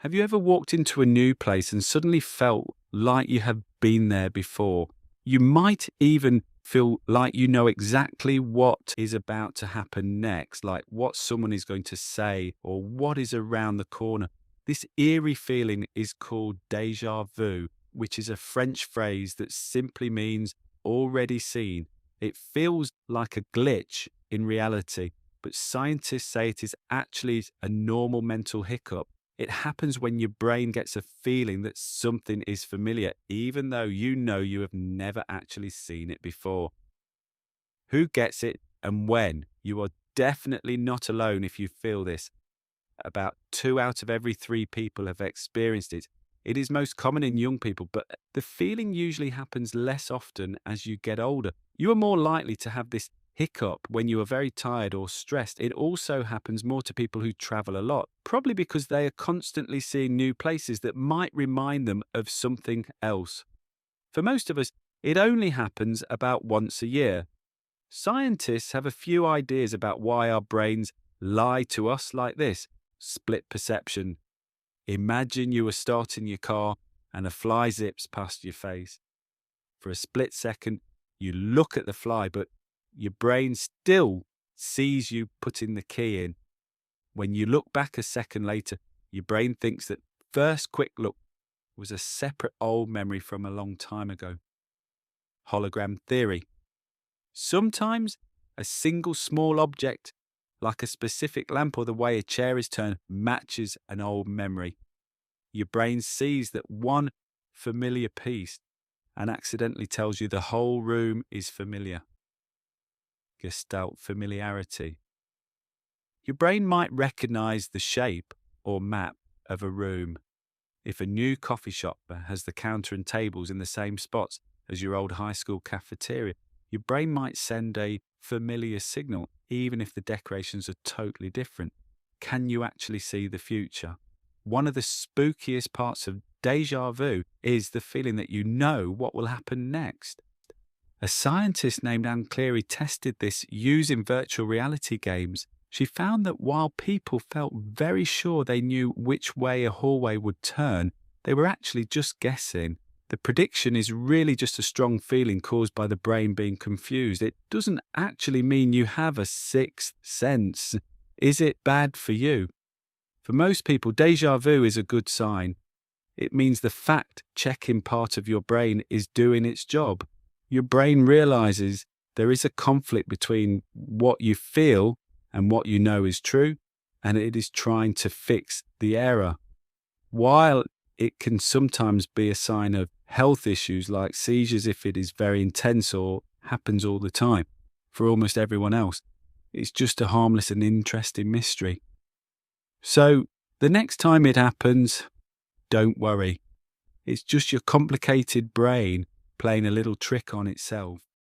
Have you ever walked into a new place and suddenly felt like you have been there before? You might even feel like you know exactly what is about to happen next, like what someone is going to say or what is around the corner. This eerie feeling is called deja vu, which is a French phrase that simply means already seen. It feels like a glitch in reality, but scientists say it is actually a normal mental hiccup. It happens when your brain gets a feeling that something is familiar, even though you know you have never actually seen it before. Who gets it and when? You are definitely not alone if you feel this. About 2 out of every 3 people have experienced it. It is most common in young people, but the feeling usually happens less often as you get older. You are more likely to have this hiccup when you are very tired or stressed. It also happens more to people who travel a lot, probably because they are constantly seeing new places that might remind them of something else. For most of us, it only happens about once a year. Scientists have a few ideas about why our brains lie to us like this. Split perception. Imagine you are starting your car and a fly zips past your face. For a split second, you look at the fly, but your brain still sees you putting the key in. When you look back a second later, your brain thinks that first quick look was a separate old memory from a long time ago. Hologram theory. Sometimes a single small object, like a specific lamp or the way a chair is turned, matches an old memory. Your brain sees that one familiar piece and accidentally tells you the whole room is familiar. Gestalt familiarity. Your brain might recognize the shape or map of a room. If a new coffee shop has the counter and tables in the same spots as your old high school cafeteria, your brain might send a familiar signal, even if the decorations are totally different. Can you actually see the future? One of the spookiest parts of deja vu is the feeling that you know what will happen next. A scientist named Anne Cleary tested this using virtual reality games. She found that while people felt very sure they knew which way a hallway would turn, they were actually just guessing. The prediction is really just a strong feeling caused by the brain being confused. It doesn't actually mean you have a sixth sense. Is it bad for you? For most people, deja vu is a good sign. It means the fact-checking part of your brain is doing its job. Your brain realizes there is a conflict between what you feel and what you know is true, and it is trying to fix the error. While it can sometimes be a sign of health issues like seizures if it is very intense or happens all the time, for almost everyone else, it's just a harmless and interesting mystery. So, the next time it happens, don't worry. It's just your complicated brain playing a little trick on itself.